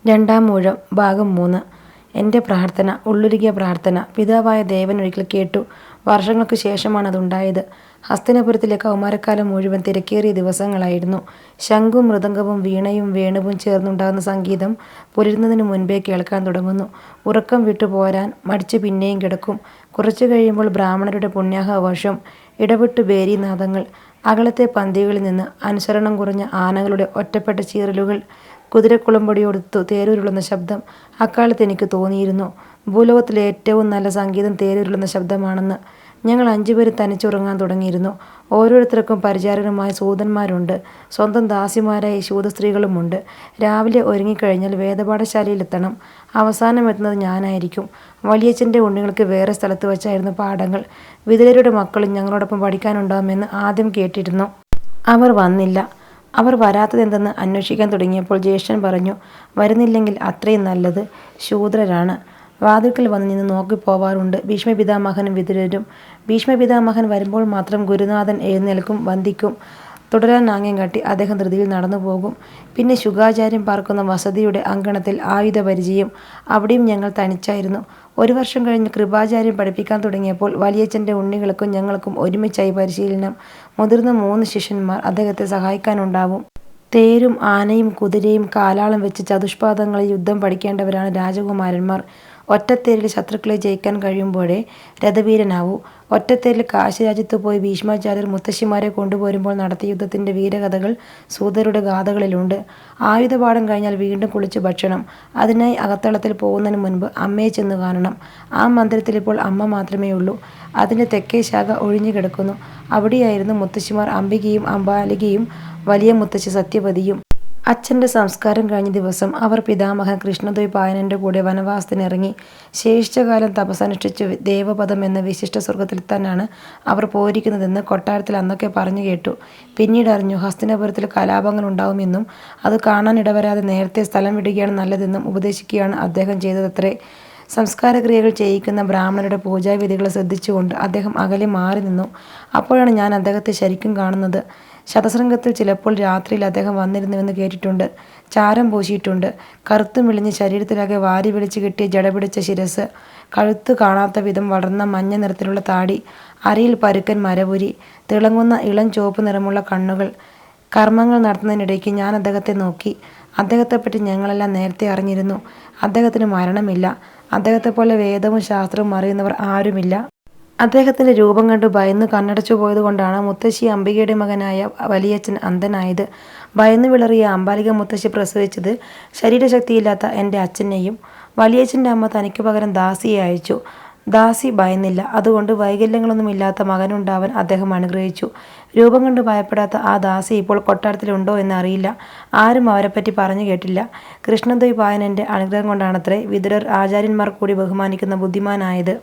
രണ്ടാം ഊഴം ഭാഗം 3. എൻ്റെ പ്രാർത്ഥന, ഉള്ളുരുകിയ പ്രാർത്ഥന, പിതാവായ ദേവൻ ഒരിക്കൽ കേട്ടു. വർഷങ്ങൾക്ക് ശേഷമാണ് അതുണ്ടായത്. ഹസ്തിനപുരത്തിലെ കൗമാരക്കാലം മുഴുവൻ തിരക്കേറിയ ദിവസങ്ങളായിരുന്നു. ശംഖും മൃദംഗവും വീണയും വേണുവും ചേർന്നുണ്ടാകുന്ന സംഗീതം പുലരുന്നതിനു മുൻപേ കേൾക്കാൻ തുടങ്ങുന്നു. ഉറക്കം വിട്ടുപോരാൻ മടിച്ച് പിന്നെയും കിടക്കും. കുറച്ചു കഴിയുമ്പോൾ ബ്രാഹ്മണരുടെ പുണ്യാഹവർഷം, ഇടവിട്ടു ഭേരീനാദങ്ങൾ, അകലത്തെ പന്തികളിൽ നിന്ന് അനുസരണം കുറഞ്ഞ ആനകളുടെ ഒറ്റപ്പെട്ട ചീറലുകൾ, കുതിരക്കുളമ്പടിയോടൊത്തു തേരുരുളുന്ന ശബ്ദം. അക്കാലത്ത് എനിക്ക് തോന്നിയിരുന്നു, ഭൂലോകത്തിലെ ഏറ്റവും നല്ല സംഗീതം തേരുരുളുന്ന ശബ്ദമാണെന്ന്. ഞങ്ങൾ 5 പേരും തനിച്ചുറങ്ങാൻ തുടങ്ങിയിരുന്നു. ഓരോരുത്തർക്കും പരിചാരകരുമായ സൂതന്മാരുണ്ട്. സ്വന്തം ദാസിമാരായ ശൂദ്രസ്ത്രീകളുമുണ്ട്. രാവിലെ ഒരുങ്ങിക്കഴിഞ്ഞാൽ വേദപാഠശാലയിലെത്തണം. അവസാനം എത്തുന്നത് ഞാനായിരിക്കും. വലിയച്ഛൻ്റെ ഉണ്ണികൾക്ക് വേറെ സ്ഥലത്ത് വച്ചായിരുന്നു പാഠങ്ങൾ. വിതുരരുടെ മക്കളും ഞങ്ങളോടൊപ്പം പഠിക്കാനുണ്ടാകുമെന്ന് ആദ്യം കേട്ടിരുന്നു. അവർ വന്നില്ല. അവർ വരാത്തതെന്തെന്ന് അന്വേഷിക്കാൻ തുടങ്ങിയപ്പോൾ ജ്യേഷ്ഠൻ പറഞ്ഞു, വരുന്നില്ലെങ്കിൽ അത്രയും നല്ലത്, ശൂദ്രരാണ്. വാതിൽക്കൽ വന്ന് നിന്ന് നോക്കിപ്പോവാറുണ്ട് ഭീഷ്മപിതാമഹനും വിതുരരും. ഭീഷ്മപിതാമഹൻ വരുമ്പോൾ മാത്രം ഗുരുനാഥൻ എഴുന്നേൽക്കും, വന്ദിക്കും. തുടരാൻ ആംഗ്യം കാട്ടി അദ്ദേഹം ധൃതിയിൽ നടന്നുപോകും. പിന്നെ ശുകാചാര്യൻ പാർക്കുന്ന വസതിയുടെ അങ്കണത്തിൽ ആയുധപരിചയം. അവിടെയും ഞങ്ങൾ തനിച്ചായിരുന്നു. 1 വർഷം കഴിഞ്ഞ് കൃപാചാര്യൻ പഠിപ്പിക്കാൻ തുടങ്ങിയപ്പോൾ വലിയച്ഛൻ്റെ ഉണ്ണികൾക്കും ഞങ്ങൾക്കും ഒരുമിച്ചായി പരിശീലനം. മുതിർന്ന 3 ശിഷ്യന്മാർ അദ്ദേഹത്തെ സഹായിക്കാനുണ്ടാവും. തേരും ആനയും കുതിരയും കാലാളം വെച്ച് ചതുഷ്പാദങ്ങളിൽ യുദ്ധം പഠിക്കേണ്ടവരാണ് രാജകുമാരന്മാർ. ഒറ്റത്തേരിൽ ശത്രുക്കളെ ജയിക്കാൻ കഴിയുമ്പോഴേ രഥവീരനാവൂ. ഒറ്റത്തേരിൽ കാശിരാജ്യത്ത് പോയി ഭീഷ്മാചാര്യർ മുത്തശ്ശിമാരെ കൊണ്ടുപോരുമ്പോൾ നടത്തിയ യുദ്ധത്തിൻ്റെ വീരകഥകൾ സൂതരുടെ ഗാഥകളിലുണ്ട്. ആയുധപാഠം കഴിഞ്ഞാൽ വീണ്ടും കുളിച്ച് ഭക്ഷണം. അതിനായി അകത്തളത്തിൽ പോകുന്നതിന് മുൻപ് അമ്മയെ ചെന്ന് കാണണം. ആ മന്ദിരത്തിൽ ഇപ്പോൾ അമ്മ മാത്രമേ ഉള്ളൂ. അതിൻ്റെ തെക്കേ ശാഖ ഒഴിഞ്ഞു കിടക്കുന്നു. അവിടെയായിരുന്നു മുത്തശ്ശിമാർ അംബികയും അംബാലികയും വലിയ മുത്തശ്ശി സത്യവതിയും. അച്ഛൻ്റെ സംസ്കാരം കഴിഞ്ഞ ദിവസം അവർ പിതാമഹൻ കൃഷ്ണദ്വൈപായനൻ്റെ കൂടെ വനവാസത്തിനിറങ്ങി. ശേഷിച്ച കാലം തപസ്സനുഷ്ഠിച്ച് ദേവപദം എന്ന വിശിഷ്ട സ്വർഗത്തിലെത്താനാണ് അവർ പോയിരിക്കുന്നതെന്ന് കൊട്ടാരത്തിൽ അന്നൊക്കെ പറഞ്ഞു കേട്ടു. പിന്നീട് അറിഞ്ഞു, ഹസ്തിനപുരത്തിൽ കലാപങ്ങൾ ഉണ്ടാവുമെന്നും അത് കാണാനിടവരാതെ നേരത്തെ സ്ഥലം വിടുകയാണ് നല്ലതെന്നും ഉപദേശിക്കുകയാണ് അദ്ദേഹം ചെയ്തതത്രേ. സംസ്കാരക്രിയകൾ ചെയ്യിക്കുന്ന ബ്രാഹ്മണരുടെ പൂജാവിധികൾ ശ്രദ്ധിച്ചുകൊണ്ട് അദ്ദേഹം അകലെ മാറി നിന്നു. അപ്പോഴാണ് ഞാൻ അദ്ദേഹത്തെ ശരിക്കും കാണുന്നത്. ശതശൃംഗത്തിൽ ചിലപ്പോൾ രാത്രിയിൽ അദ്ദേഹം വന്നിരുന്നുവെന്ന് കേട്ടിട്ടുണ്ട്. ചാരം പൂശിയിട്ടുണ്ട്. കറുത്തു മെലിഞ്ഞ് ശരീരത്തിലാകെ വാരി വലിച്ചു കെട്ടിയ ജടപിടിച്ച ശിരസ്, കഴുത്ത് കാണാത്ത വിധം വളർന്ന മഞ്ഞ നിറത്തിലുള്ള താടി, അരയിൽ പരുക്കൻ മരവുരി, തിളങ്ങുന്ന ഇളം ചുവപ്പ് നിറമുള്ള കണ്ണുകൾ. കർമ്മങ്ങൾ നടത്തുന്നതിനിടയ്ക്ക് ഞാൻ അദ്ദേഹത്തെ നോക്കി. അദ്ദേഹത്തെപ്പറ്റി ഞങ്ങളെല്ലാം നേരത്തെ അറിഞ്ഞിരുന്നു. അദ്ദേഹത്തിന് മരണമില്ല. അദ്ദേഹത്തെപ്പോലെ വേദവും ശാസ്ത്രവും അറിയുന്നവർ ആരുമില്ല. അദ്ദേഹത്തിൻ്റെ രൂപം കണ്ട് ഭയന്ന് കണ്ണടച്ചു പോയതുകൊണ്ടാണ് മുത്തശ്ശി അംബികയുടെ മകനായ വലിയച്ഛൻ അന്ധനായത്. ഭയന്നു വിളറിയ അംബാലിക മുത്തശ്ശി പ്രസവിച്ചത് ശരീരശക്തിയില്ലാത്ത എൻ്റെ അച്ഛനെയും. വലിയച്ഛൻ്റെ അമ്മ തനിക്ക് പകരം ദാസിയെ അയച്ചു. ദാസി ഭയന്നില്ല. അതുകൊണ്ട് വൈകല്യങ്ങളൊന്നുമില്ലാത്ത മകനുണ്ടാവാൻ അദ്ദേഹം അനുഗ്രഹിച്ചു. രൂപം കണ്ട് ഭയപ്പെടാത്ത ആ ദാസി ഇപ്പോൾ കൊട്ടാരത്തിലുണ്ടോ എന്നറിയില്ല. ആരും അവരെപ്പറ്റി പറഞ്ഞു കേട്ടില്ല. കൃഷ്ണദ്വൈപായനൻ്റെ അനുഗ്രഹം കൊണ്ടാണത്രേ വിതുരർ ആചാര്യന്മാർ കൂടി ബഹുമാനിക്കുന്ന ബുദ്ധിമാനായത്.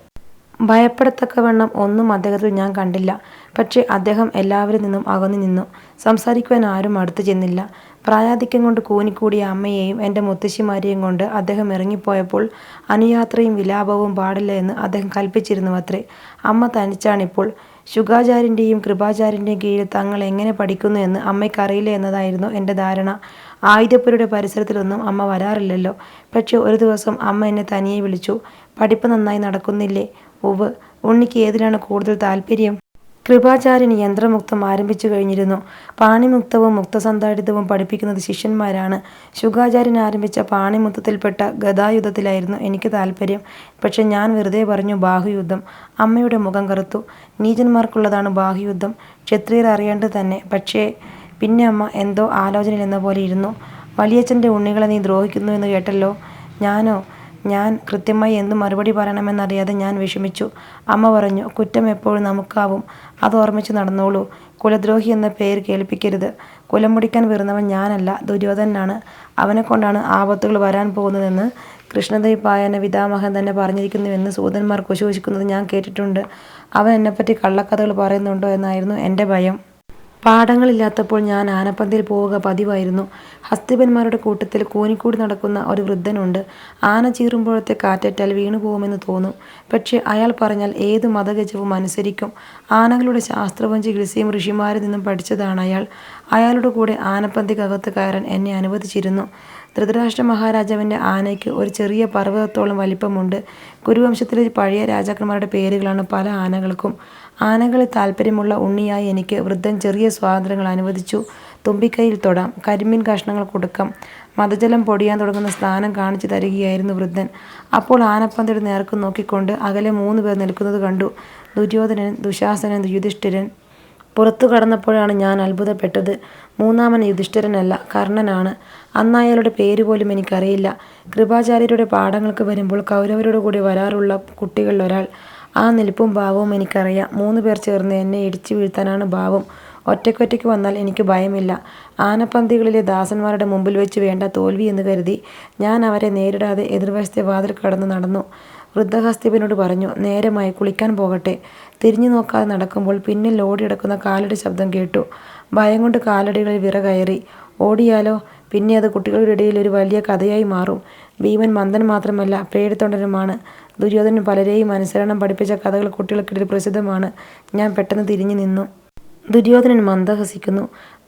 ഭയപ്പെടത്തക്കവണ്ണം ഒന്നും അദ്ദേഹത്തിൽ ഞാൻ കണ്ടില്ല. പക്ഷേ അദ്ദേഹം എല്ലാവരിൽ നിന്നും അകന്നു നിന്നു. സംസാരിക്കുവാൻ ആരും അടുത്തു ചെന്നില്ല. പ്രായാധിക്യം കൊണ്ട് കൂനിക്കൂടിയ അമ്മയെയും എൻ്റെ മുത്തശ്ശിമാരെയും കൊണ്ട് അദ്ദേഹം ഇറങ്ങിപ്പോയപ്പോൾ അനുയാത്രയും വിലാപവും പാടില്ല എന്ന് അദ്ദേഹം കൽപ്പിച്ചിരുന്നുവത്രേ. അമ്മ തനിച്ചാണിപ്പോൾ. ശുകാചാര്യൻ്റെയും കൃപാചാര്യൻ്റെയും കീഴിൽ തങ്ങൾ എങ്ങനെ പഠിക്കുന്നു എന്ന് അമ്മയ്ക്കറിയില്ല എന്നതായിരുന്നു എൻ്റെ ധാരണ. ആയുധപ്പുരയുടെ പരിസരത്തിലൊന്നും അമ്മ വരാറില്ലല്ലോ. പക്ഷേ ഒരു ദിവസം അമ്മ എന്നെ തനിയെ വിളിച്ചു. പഠിപ്പ് നന്നായി നടക്കുന്നില്ലേ? ഉവ്. ഉണ്ണിക്ക് ഏതിലാണ് കൂടുതൽ താല്പര്യം? കൃപാചാര്യൻ യന്ത്രമുക്തം ആരംഭിച്ചു കഴിഞ്ഞിരുന്നു. പാണിമുക്തവും മുക്തസന്ധാരിതവും പഠിപ്പിക്കുന്നത് ശിഷ്യന്മാരാണ്. ശുകാചാര്യൻ ആരംഭിച്ച പാണിമുക്തത്തിൽപ്പെട്ട ഗദായുദ്ധത്തിലായിരുന്നു എനിക്ക് താല്പര്യം. പക്ഷെ ഞാൻ വെറുതെ പറഞ്ഞു ബാഹുയുദ്ധം. അമ്മയുടെ മുഖം കറുത്തു. നീചന്മാർക്കുള്ളതാണ് ബാഹുയുദ്ധം, ക്ഷത്രിയർ അറിയേണ്ടത് തന്നെ. പക്ഷേ പിന്നെ അമ്മ എന്തോ ആലോചനയിലെന്ന പോലെ ഇരുന്നു. വലിയച്ഛൻ്റെ ഉണ്ണികളെ നീ ദ്രോഹിക്കുന്നു എന്ന് കേട്ടല്ലോ. ഞാൻ കൃത്യമായി എന്ത് മറുപടി പറയണമെന്നറിയാതെ ഞാൻ വിഷമിച്ചു. അമ്മ പറഞ്ഞു, കുറ്റം എപ്പോഴും നമുക്കാവും. അത് ഓർമ്മിച്ച് നടന്നോളൂ. കുലദ്രോഹി എന്ന പേര് കേൾപ്പിക്കരുത്. കുലം മുടിക്കാൻ വരുന്നവൻ ഞാനല്ല, ദുര്യോധനാണ്. അവനെക്കൊണ്ടാണ് ആപത്തുകൾ വരാൻ പോകുന്നതെന്ന് കൃഷ്ണദ്വൈപായന പിതാമഹൻ തന്നെ പറഞ്ഞിരിക്കുന്നുവെന്ന് സൂതന്മാർ കുശൂഷിക്കുന്നത് ഞാൻ കേട്ടിട്ടുണ്ട്. അവൻ എന്നെപ്പറ്റി കള്ളക്കഥകൾ പറയുന്നുണ്ടോ എന്നായിരുന്നു എൻ്റെ ഭയം. പാഠങ്ങളില്ലാത്തപ്പോൾ ഞാൻ ആനപ്പന്തിയിൽ പോവുക പതിവായിരുന്നു. ഹസ്തിപന്മാരുടെ കൂട്ടത്തിൽ കൂനിക്കൂടി നടക്കുന്ന ഒരു വൃദ്ധനുണ്ട്. ആന ചീറുമ്പോഴത്തെ കാറ്റേറ്റാൽ വീണുപോകുമെന്ന് തോന്നും. പക്ഷേ അയാൾ പറഞ്ഞാൽ ഏത് മതഗജവും അനുസരിക്കും. ആനകളുടെ ശാസ്ത്രവും ചികിത്സയും ഋഷിമാരിൽ നിന്നും പഠിച്ചതാണ് അയാൾ. അയാളുടെ കൂടെ ആനപ്പന്തിക്കകത്ത് കയറാൻ എന്നെ അനുവദിച്ചിരുന്നു. ധൃതരാഷ്ട്ര മഹാരാജാവിൻ്റെ ആനയ്ക്ക് ഒരു ചെറിയ പർവ്വതത്തോളം വലിപ്പമുണ്ട്. കുരുവംശത്തിലെ പഴയ രാജാക്കന്മാരുടെ പേരുകളാണ് പല ആനകൾക്കും. ആനകളിൽ താല്പര്യമുള്ള ഉണ്ണിയായി എനിക്ക് വൃദ്ധൻ ചെറിയ സ്വാതന്ത്ര്യങ്ങൾ അനുവദിച്ചു. തുമ്പിക്കൈയിൽ തൊടാം, കരിമീൻ കഷ്ണങ്ങൾ കൊടുക്കാം, മതജലം പൊടിയാൻ തുടങ്ങുന്ന സ്ഥാനം കാണിച്ചു തരികയായിരുന്നു വൃദ്ധൻ. അപ്പോൾ ആനപ്പന്തിയുടെ നേർക്ക് നോക്കിക്കൊണ്ട് അകലെ 3 പേർ നിൽക്കുന്നത് കണ്ടു. ദുര്യോധനൻ, ദുശാസനൻ, യുധിഷ്ഠിരൻ. പുറത്തു കടന്നപ്പോഴാണ് ഞാൻ അത്ഭുതപ്പെട്ടത്. മൂന്നാമൻ യുധിഷ്ഠിരനല്ല, കർണനാണ്. അന്ന് അയാളുടെ പേര് പോലും എനിക്കറിയില്ല. കൃപാചാര്യരുടെ പാഠങ്ങൾക്ക് വരുമ്പോൾ കൗരവരോട് കൂടി വരാറുള്ള കുട്ടികളിലൊരാൾ. ആ നിൽപ്പും ഭാവവും എനിക്കറിയാം. 3 പേർ ചേർന്ന് എന്നെ ഇടിച്ചു വീഴ്ത്താനാണ് ഭാവം. ഒറ്റയ്ക്കൊറ്റയ്ക്ക് വന്നാൽ എനിക്ക് ഭയമില്ല. ആനപ്പന്തികളിലെ ദാസന്മാരുടെ മുമ്പിൽ വെച്ച് വേണ്ട തോൽവി എന്ന് കരുതി ഞാൻ അവരെ നേരിടാതെ എതിർവശത്തെ വാതിൽ കടന്ന് നടന്നു. വൃദ്ധഹസ്ത്യപനോട് പറഞ്ഞു, നേരമായി, കുളിക്കാൻ പോകട്ടെ. തിരിഞ്ഞു നോക്കാതെ നടക്കുമ്പോൾ പിന്നിൽ ഓടിയടക്കുന്ന കാലടി ശബ്ദം കേട്ടു. ഭയം കൊണ്ട് കാലടികളിൽ വിറകയറി. ഓടിയാലോ? പിന്നെ അത് കുട്ടികളുടെ ഇടയിൽ ഒരു വലിയ കഥയായി മാറും. ഭീമൻ മന്ദൻ മാത്രമല്ല, പേടിത്തൊണ്ടനുമാണ്. ദുര്യോധനൻ പലരെയും അനുസരണം പഠിപ്പിച്ച കഥകൾ കുട്ടികൾക്കിടയിൽ പ്രസിദ്ധമാണ്. ഞാൻ പെട്ടെന്ന് തിരിഞ്ഞു നിന്നു. ദുര്യോധനൻ മന്ദഹസിക്കുന്നു.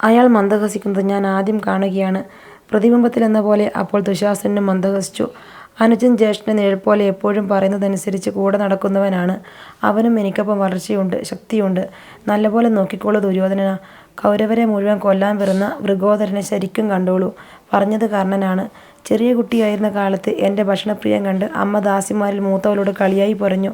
അയാൾ മന്ദഹസിക്കുന്നത് ഞാൻ ആദ്യം കാണുകയാണ്. പ്രതിബിംബത്തിലെന്ന പോലെ അപ്പോൾ ദുശാസനും മന്ദഹസിച്ചു. അനുജൻ ജ്യേഷ്ഠൻ്റെ നിഴൽ പോലെ എപ്പോഴും പറയുന്നതനുസരിച്ച് കൂടെ നടക്കുന്നവനാണ്. അവനും എനിക്കൊപ്പം വളർച്ചയുണ്ട്, ശക്തിയുണ്ട്. നല്ലപോലെ നോക്കിക്കോളൂ ദുര്യോധനന. കൗരവരെ മുഴുവൻ കൊല്ലാൻ വരുന്ന വൃഗോദരനെ ശരിക്കും കണ്ടോളൂ. പറഞ്ഞത് കർണനാണ്. ചെറിയ കുട്ടിയായിരുന്ന കാലത്ത് എൻ്റെ ഭക്ഷണപ്രിയം കണ്ട് അമ്മ ദാസിമാരിൽ മൂത്തവളോട് കളിയായി പറഞ്ഞു.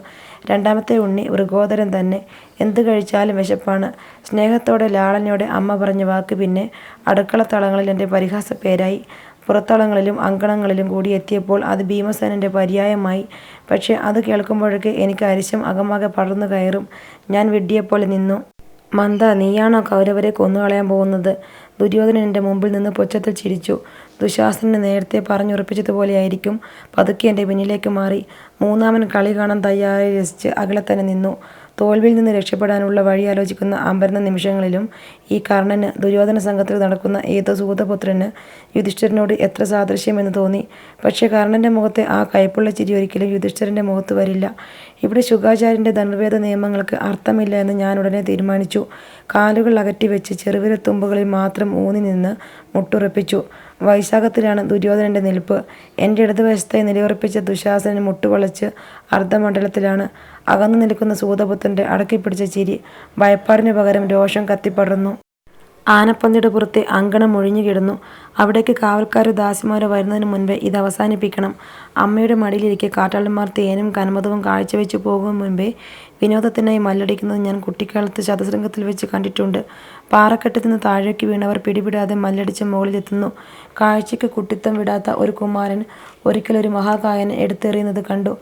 രണ്ടാമത്തെ ഉണ്ണി വൃഗോദരൻ തന്നെ. എന്ത് കഴിച്ചാലും വിശപ്പാണ്. സ്നേഹത്തോടെ ലാളനയോടെ അമ്മ പറഞ്ഞ വാക്ക് പിന്നെ അടുക്കളത്തളങ്ങളിൽ എൻ്റെ പരിഹാസ പേരായി. പുറത്തളങ്ങളിലും അങ്കണങ്ങളിലും കൂടി എത്തിയപ്പോൾ അത് ഭീമസേനൻ്റെ പര്യായമായി. പക്ഷെ അത് കേൾക്കുമ്പോഴൊക്കെ എനിക്ക് അരിശം അകമാകെ പടർന്നു കയറും. ഞാൻ വിഡ്ഢിയെപ്പോലെ നിന്നു. മന്ദ, നീയാണോ കൗരവരെ കൊന്നുകളയാൻ പോകുന്നത്? ദുര്യോധനൻ എൻ്റെ മുമ്പിൽ നിന്ന് പുച്ഛത്തിൽ ചിരിച്ചു. ദുശാസനന് നേരത്തെ പറഞ്ഞുറപ്പിച്ചതുപോലെയായിരിക്കും. പതുക്കെ എൻ്റെ പിന്നിലേക്ക് മാറി. മൂന്നാമൻ കളി കാണാൻ തയ്യാറായി രസിച്ച് അകലെ തന്നെ നിന്നു. തോൽവിയിൽ നിന്ന് രക്ഷപ്പെടാനുള്ള വഴി ആലോചിക്കുന്ന അമ്പരന്ന നിമിഷങ്ങളിലും ഈ കർണന് ദുര്യോധന സംഘത്തിൽ നടക്കുന്ന ഏതോ സൂതപുത്രന് യുധിഷ്ഠിരനോട് എത്ര സാദൃശ്യമെന്ന് തോന്നി. പക്ഷേ കർണൻ്റെ മുഖത്തെ ആ കയ്പുള്ള ചിരി ഒരിക്കലും യുധിഷ്ഠിരൻ്റെ മുഖത്ത് വരില്ല. ഇവിടെ ശുകാചാര്യൻ്റെ ധനുർവേദ നിയമങ്ങൾക്ക് അർത്ഥമില്ല എന്ന് ഞാൻ ഉടനെ തീരുമാനിച്ചു. കാലുകൾ അകറ്റി വെച്ച് ചെറുവിരൽ തുമ്പുകളിൽ മാത്രം ഊന്നി നിന്ന് മുട്ടുറപ്പിച്ചു. വൈശാഖത്തിലാണ് ദുര്യോധനൻ്റെ നിൽപ്പ്. എൻ്റെ ഇടതുവശത്തായി നിലയുറപ്പിച്ച ദുശാസനൻ മുട്ടുവളച്ച് അർദ്ധമണ്ഡലത്തിലാണ്. അകന്നു നിൽക്കുന്ന സൂതപുത്രൻ്റെ അടക്കിപ്പിടിച്ച ചിരി. ഭയപ്പാടിന് പകരം രോഷം കത്തിപ്പടർന്നു. ആനപ്പന്തിയുടെ പുറത്തെ അങ്കണം ഒഴിഞ്ഞു കിടന്നു. അവിടേക്ക് കാവൽക്കാരോ ദാസിമാരോ വരുന്നതിന് മുൻപേ ഇത് അവസാനിപ്പിക്കണം. അമ്മയുടെ മടിയിലിരിക്കെ കാട്ടാളന്മാർ തേനും കന്മദവും കാഴ്ചവെച്ച് പോകും മുൻപേ വിനോദത്തിനായി മല്ലടിക്കുന്നത് ഞാൻ കുട്ടിക്കാലത്ത് ചതുശൃംഗത്തിൽ വെച്ച് കണ്ടിട്ടുണ്ട്. പാറക്കെട്ടിൽ നിന്ന് താഴേക്ക് വീണവർ പിടിവിടാതെ മല്ലടിച്ച് മുകളിലെത്തുന്നു. കാഴ്ചയ്ക്ക് കുട്ടിത്തം വിടാത്ത ഒരു കുമാരൻ ഒരിക്കലൊരു മഹാകായനെ എടുത്തെറിയുന്നത് കണ്ടു.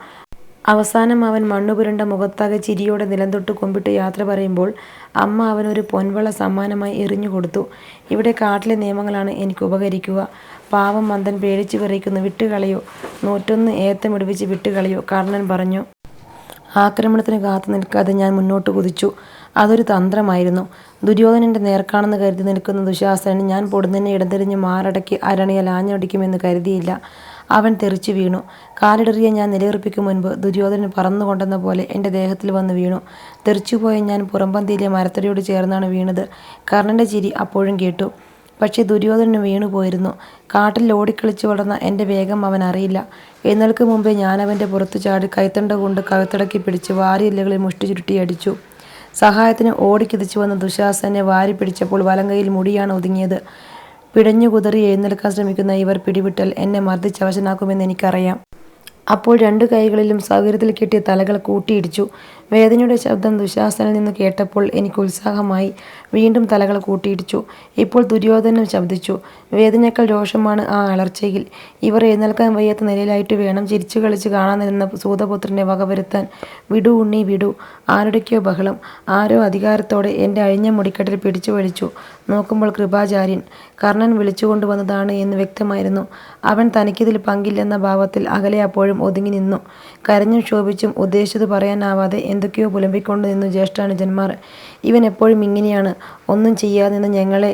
അവസാനം അവൻ മണ്ണുപുരണ്ട മുഖത്താകെ ചിരിയോടെ നിലംതൊട്ട് കുമ്പിട്ട് യാത്ര പറയുമ്പോൾ അമ്മ അവനൊരു പൊൻവള സമ്മാനമായി എറിഞ്ഞു കൊടുത്തു. ഇവിടെ കാട്ടിലെ നിയമങ്ങളാണ് എനിക്ക് ഉപകരിക്കുക. പാവം മന്ദൻ പേടിച്ചു വിറയ്ക്കുന്നു. വിട്ടുകളയോ? 101 ഏത്തമിടിപ്പിച്ച് വിട്ടുകളയോ? കർണൻ പറഞ്ഞു. ആക്രമണത്തിന് കാത്തു നിൽക്കാതെ ഞാൻ മുന്നോട്ട് കുതിച്ചു. അതൊരു തന്ത്രമായിരുന്നു. ദുര്യോധനൻ്റെ നേർക്കാണെന്ന് കരുതി നിൽക്കുന്ന ദുശാസനൻ ഞാൻ പൊടുന്നനെ ഇടതിരിഞ്ഞ് മാറടക്കി അരണിയാൽ ആഞ്ഞടിക്കുമെന്ന് കരുതിയില്ല. അവൻ തെറിച്ചു വീണു. കാലിടറിയ ഞാൻ നിലയുറപ്പിക്കും മുൻപ് ദുര്യോധനൻ പറന്നുകൊണ്ടെന്ന പോലെ എൻ്റെ ദേഹത്തിൽ വന്ന് വീണു. തെറിച്ചുപോയ ഞാൻ പുറംപന്തിയിലെ മരത്തടിയോട് ചേർന്നാണ് വീണത്. കർണൻ്റെ ചിരി അപ്പോഴും കേട്ടു. പക്ഷേ ദുര്യോധനന് വീണുപോയിരുന്നു. കാട്ടിൽ ഓടിക്കളിച്ചു വളർന്ന എൻ്റെ വേഗം അവൻ അറിയില്ല. എഴുന്നേൽക്കും മുമ്പേ ഞാനവൻ്റെ പുറത്തു ചാടി കൈത്തണ്ട കൊണ്ട് കഴുത്തടക്കി പിടിച്ച് വാരിയെല്ലുകളിൽ മുഷ്ടി ചുരുട്ടി അടിച്ചു. സഹായത്തിന് ഓടിക്കിതച്ചു വന്ന ദുശാസനെ വാരി പിടിച്ചപ്പോൾ വലങ്കയിൽ മുടിയാണ് ഒതുങ്ങിയത്. പിടഞ്ഞു കുതറി എഴുന്നേൽക്കാൻ ശ്രമിക്കുന്ന ഇവർ പിടിവിട്ടാൽ എന്നെ മർദ്ദിച്ചവശനാക്കുമെന്ന് എനിക്കറിയാം. അപ്പോൾ 2 കൈകളിലും സൗകര്യത്തിൽ കെട്ടിയ തലകൾ കൂട്ടിയിടിച്ചു. വേദനയുടെ ശബ്ദം ദുശാസനിൽ നിന്ന് കേട്ടപ്പോൾ എനിക്ക് ഉത്സാഹമായി. വീണ്ടും തലകൾ കൂട്ടിയിടിച്ചു. ഇപ്പോൾ ദുര്യോധനൻ ശബ്ദിച്ചു. വേദനയേക്കാൾ രോഷമാണ് ആ അലർച്ചയിൽ. ഇവർ എഴുന്നേൽക്കാൻ വയ്യാത്ത നിലയിലായിട്ട് വേണം ചിരിച്ചു കളിച്ച് കാണാൻ നിന്ന സൂതപുത്രനെ വകവരുത്താൻ. വിടൂ ഉണ്ണി, വിടൂ. ആരുടെക്കോ ബഹളം. ആരോ അധികാരത്തോടെ എൻ്റെ അഴിഞ്ഞ മുടിക്കെട്ടിൽ പിടിച്ചു വലിച്ചു. നോക്കുമ്പോൾ കൃപാചാര്യൻ. കർണൻ വിളിച്ചുകൊണ്ടുവന്നതാണ് എന്ന് വ്യക്തമായിരുന്നു. അവൻ തനിക്കിതിൽ പങ്കില്ലെന്ന ഭാവത്തിൽ അകലെ അപ്പോഴും ഒതുങ്ങി നിന്നു. കരഞ്ഞും ക്ഷോഭിച്ചും ഉദ്ദേശിച്ചത് പറയാനാവാതെ എന്തൊക്കെയോ പുലമ്പിക്കൊണ്ട് നിന്നു ജ്യേഷ്ഠാനുജന്മാർ. ഇവൻ എപ്പോഴും ഇങ്ങനെയാണ്, ഒന്നും ചെയ്യാതെ നിന്ന് ഞങ്ങളെ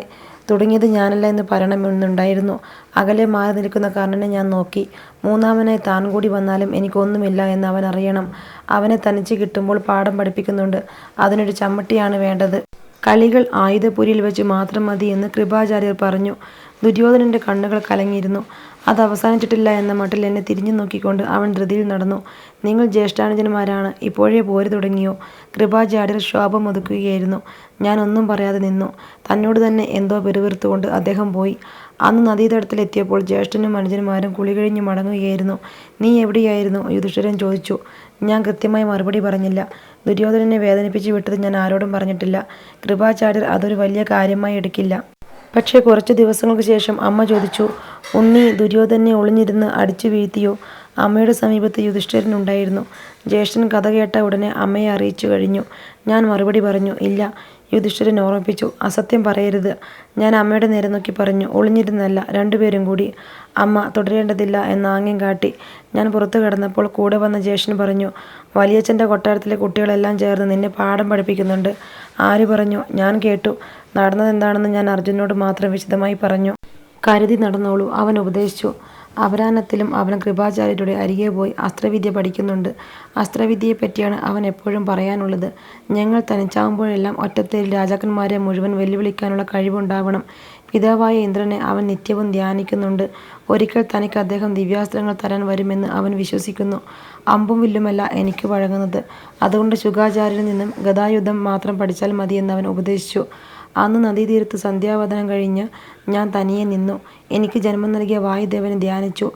തുടങ്ങിയത് ഞാനല്ല എന്ന് പറയണമെന്നുണ്ടായിരുന്നു. അകലെ മാറി നിൽക്കുന്ന കർണനെ ഞാൻ നോക്കി. മൂന്നാമനായി താൻ കൂടി വന്നാലും എനിക്കൊന്നുമില്ല എന്ന് അവൻ അറിയണം. അവനെ തനിച്ച് കിട്ടുമ്പോൾ പാഠം പഠിപ്പിക്കുന്നുണ്ട്. അതിനൊരു ചമ്മട്ടിയാണ് വേണ്ടത്. കളികൾ ആയുധപുരിയിൽ വെച്ച് മാത്രം മതി എന്ന് കൃപാചാര്യർ പറഞ്ഞു. ദുര്യോധനൻ്റെ കണ്ണുകൾ കലങ്ങിയിരുന്നു. അത് അവസാനിച്ചിട്ടില്ല എന്ന മട്ടിൽ എന്നെ തിരിഞ്ഞു നോക്കിക്കൊണ്ട് അവൻ ധൃതിയിൽ നടന്നു. നിങ്ങൾ ജ്യേഷ്ഠാനുജന്മാരാണ്, ഇപ്പോഴേ പോര് തുടങ്ങിയോ? കൃപാചാര്യർ ശോഭം ഒതുക്കുകയായിരുന്നു. ഞാൻ ഒന്നും പറയാതെ നിന്നു. തന്നോട് തന്നെ എന്തോ പിറുപിറുത്തുകൊണ്ട് അദ്ദേഹം പോയി. അന്ന് നദീതടത്തിലെത്തിയപ്പോൾ ജ്യേഷ്ഠനും അനുജന്മാരും കുളി കഴിഞ്ഞ് മടങ്ങുകയായിരുന്നു. നീ എവിടെയായിരുന്നു? യുധിഷ്ഠിരൻ ചോദിച്ചു. ഞാൻ കൃത്യമായി മറുപടി പറഞ്ഞില്ല. ദുര്യോധനനെ വേദനിപ്പിച്ചു വിട്ടത് ഞാൻ ആരോടും പറഞ്ഞിട്ടില്ല. കൃപാചാര്യർ അതൊരു വലിയ കാര്യമായി എടുക്കില്ല. പക്ഷേ കുറച്ചു ദിവസങ്ങൾക്ക് ശേഷം അമ്മ ചോദിച്ചു, ഉണ്ണി ദുര്യോധനെ ഒളിഞ്ഞിരുന്ന് അടിച്ചു വീഴ്ത്തിയോ? അമ്മയുടെ സമീപത്ത് യുധിഷ്ഠിരൻ ഉണ്ടായിരുന്നു. ജ്യേഷ്ഠൻ കഥ കേട്ട ഉടനെ അമ്മയെ അറിയിച്ചു കഴിഞ്ഞു. ഞാൻ മറുപടി പറഞ്ഞു, ഇല്ല. യുധിഷ്ഠിരൻ ഓർമ്മിപ്പിച്ചു. അസത്യം പറയരുത്. ഞാൻ അമ്മയുടെ നേരെ നോക്കി പറഞ്ഞു, ഒളിഞ്ഞിരുന്നല്ല, രണ്ടുപേരും കൂടി. അമ്മ തുടരേണ്ടതില്ല എന്ന ആംഗ്യം കാട്ടി. ഞാൻ പുറത്തു കിടന്നപ്പോൾ കൂടെ വന്ന ജ്യേഷ്ഠൻ പറഞ്ഞു, വലിയച്ഛൻ്റെ കൊട്ടാരത്തിലെ കുട്ടികളെല്ലാം ചേർന്ന് നിന്നെ പാഠം പഠിപ്പിക്കുന്നുണ്ട്. ആര് പറഞ്ഞു? ഞാൻ കേട്ടു. നടന്നതെന്താണെന്ന് ഞാൻ അർജുനോട് മാത്രം വിശദമായി പറഞ്ഞു. കരുതി നടന്നോളൂ, അവൻ ഉപദേശിച്ചു. അപരാഹ്നത്തിലും അവൻ കൃപാചാര്യരുടെ അരികെ പോയി അസ്ത്രവിദ്യ പഠിക്കുന്നുണ്ട്. അസ്ത്രവിദ്യയെപ്പറ്റിയാണ് അവൻ എപ്പോഴും പറയാനുള്ളത്. ഞങ്ങൾ തനിച്ചാവുമ്പോഴെല്ലാം ഒറ്റത്തേരിൽ രാജാക്കന്മാരെ മുഴുവൻ വെല്ലുവിളിക്കാനുള്ള കഴിവുണ്ടാവണം. പിതാവായ ഇന്ദ്രനെ അവൻ നിത്യവും ധ്യാനിക്കുന്നുണ്ട്. ഒരിക്കൽ തനിക്ക് അദ്ദേഹം ദിവ്യാസ്ത്രങ്ങൾ തരാൻ വരുമെന്ന് അവൻ വിശ്വസിക്കുന്നു. അമ്പും വില്ലുമല്ല എനിക്ക് വഴങ്ങുന്നത്. അതുകൊണ്ട് ശുകാചാര്യനിൽ നിന്നും ഗദായുധം മാത്രം പഠിച്ചാൽ മതിയെന്ന് അവൻ ഉപദേശിച്ചു. അന്ന് നദീതീരത്ത് സന്ധ്യാവദനം കഴിഞ്ഞ് ഞാൻ തനിയെ നിന്നു. എനിക്ക് ജന്മം നൽകിയ വായുദേവനെ ധ്യാനിച്ചു.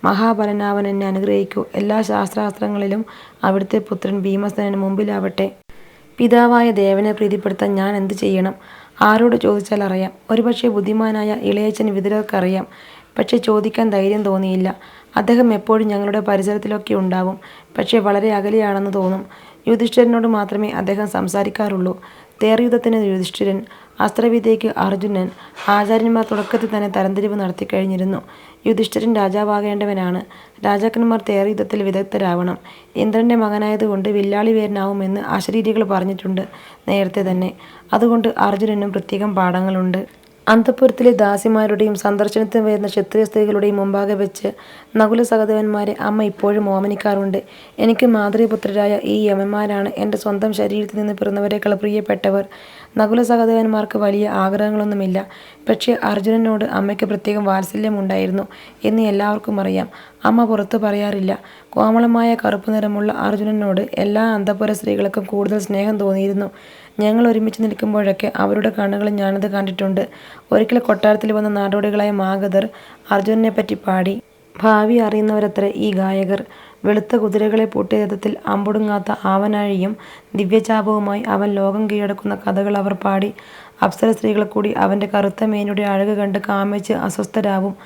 മഹാബലനാവൻ എന്നെ അനുഗ്രഹിക്കൂ. എല്ലാ ശാസ്ത്രാസ്ത്രങ്ങളിലും അവിടുത്തെ പുത്രൻ ഭീമസേനന് മുമ്പിലാവട്ടെ. പിതാവായ ദേവനെ പ്രീതിപ്പെടുത്താൻ ഞാൻ എന്ത് ചെയ്യണം? ആരോട് ചോദിച്ചാൽ അറിയാം? ഒരുപക്ഷെ ബുദ്ധിമാനായ ഇളയച്ചൻ വിതുരർക്കറിയാം. പക്ഷെ ചോദിക്കാൻ ധൈര്യം തോന്നിയില്ല. അദ്ദേഹം എപ്പോഴും ഞങ്ങളുടെ പരിസരത്തിലൊക്കെ ഉണ്ടാവും. പക്ഷേ വളരെ അകലെയാണെന്ന് തോന്നും. യുധിഷ്ഠിരനോട് മാത്രമേ അദ്ദേഹം സംസാരിക്കാറുള്ളൂ. തേർയുദ്ധത്തിന് യുധിഷ്ഠിരൻ, അസ്ത്രവിദ്യയ്ക്ക് അർജുനൻ. ആചാര്യന്മാർ തുടക്കത്തിൽ തന്നെ തരംതിരിവ് നടത്തിക്കഴിഞ്ഞിരുന്നു. യുധിഷ്ഠിരൻ രാജാവാകേണ്ടവനാണ്. രാജാക്കന്മാർ തേർയുദ്ധത്തിൽ വിദഗ്ധരാവണം. ഇന്ദ്രൻ്റെ മകനായതുകൊണ്ട് വില്ലാളി വീരനാവുമെന്ന് അശരീരികൾ പറഞ്ഞിട്ടുണ്ട് നേരത്തെ തന്നെ. അതുകൊണ്ട് അർജുനനും പ്രത്യേകം പാഠങ്ങളുണ്ട്. അന്തഃപുരത്തിലെ ദാസിമാരുടെയും സന്ദർശനത്തിന് വരുന്ന ക്ഷത്രിയ സ്ത്രീകളുടെയും മുമ്പാകെ വെച്ച് നകുല സഹദേവന്മാരെ അമ്മ ഇപ്പോഴും ഓമനിക്കാറുണ്ട്. എനിക്ക് മാതൃപുത്രരായ ഈ യമന്മാരാണ് എൻ്റെ സ്വന്തം ശരീരത്തിൽ നിന്ന് പിറന്നവരെക്കാൾ പ്രിയപ്പെട്ടവർ. നകുല സഹദേവന്മാർക്ക് വലിയ ആഗ്രഹങ്ങളൊന്നുമില്ല. പക്ഷേ അർജുനനോട് അമ്മയ്ക്ക് പ്രത്യേകം വാത്സല്യമുണ്ടായിരുന്നു എന്ന് എല്ലാവർക്കും അറിയാം. അമ്മ പുറത്തു പറയാറില്ല. കോമളമായ കറുപ്പ് നിറമുള്ള അർജുനനോട് എല്ലാ അന്തഃപുര സ്ത്രീകൾക്കും കൂടുതൽ സ്നേഹം തോന്നിയിരുന്നു. ഞങ്ങൾ ഒരുമിച്ച് നിൽക്കുമ്പോഴൊക്കെ അവരുടെ കണ്ണുകളിൽ ഞാനത് കണ്ടിട്ടുണ്ട്. ഒരിക്കൽ കൊട്ടാരത്തിൽ വന്ന നാടോടികളായ മാഗധർ അർജുനനെപ്പറ്റി പാടി. ഭാവി അറിയുന്നവരത്രേ ഈ ഗായകർ. വെളുത്ത കുതിരകളെ പൂട്ടിയ രഥത്തിൽ അമ്പൊടുങ്ങാത്ത ആവനാഴിയും ദിവ്യചാപവുമായി അവൻ ലോകം കീഴടക്കുന്ന കഥകൾ അവർ പാടി. അപ്സര സ്ത്രീകൾ കൂടി അവൻ്റെ കറുത്ത മേനിയുടെ അഴക് കണ്ട് കാമിച്ച് അസ്വസ്ഥരാവും.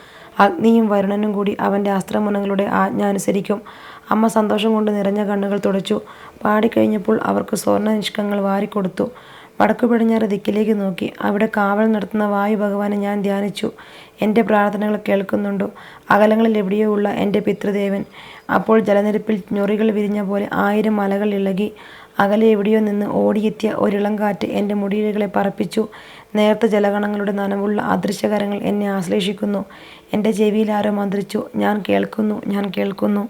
അഗ്നിയും വരുണനും കൂടി അവൻ്റെ അസ്ത്രമുനകളുടെ ആജ്ഞ അനുസരിക്കും. അമ്മ സന്തോഷം കൊണ്ട് നിറഞ്ഞ കണ്ണുകൾ തുടച്ചു. പാടിക്കഴിഞ്ഞപ്പോൾ അവർക്ക് സ്വർണ്ണ നിഷ്കങ്ങൾ വാരിക്കൊടുത്തു. വടക്കു പടിഞ്ഞാറ് ദിക്കിലേക്ക് നോക്കി. അവിടെ കാവൽ നടത്തുന്ന വായു ഭഗവാനെ ഞാൻ ധ്യാനിച്ചു. എൻ്റെ പ്രാർത്ഥനകൾ കേൾക്കുന്നുണ്ടോ? അകലങ്ങളിൽ എവിടെയോ ഉള്ള എൻ്റെ പിതൃദേവൻ. അപ്പോൾ ജലനിരപ്പിൽ ഞൊറികൾ വിരിഞ്ഞ പോലെ 1000 മലകൾ ഇളകി. അകലെ എവിടെയോ നിന്ന് ഓടിയെത്തിയ ഒരിളം കാറ്റ് എൻ്റെ മുടിയിഴകളെ പറപ്പിച്ചു. നേർത്ത ജലകണങ്ങളുടെ നനവുള്ള അദൃശ്യകരങ്ങൾ എന്നെ ആശ്ലേഷിക്കുന്നു. എൻ്റെ ചെവിയിൽ ആരോ മന്ത്രിച്ചു. ഞാൻ കേൾക്കുന്നു, ഞാൻ കേൾക്കുന്നു.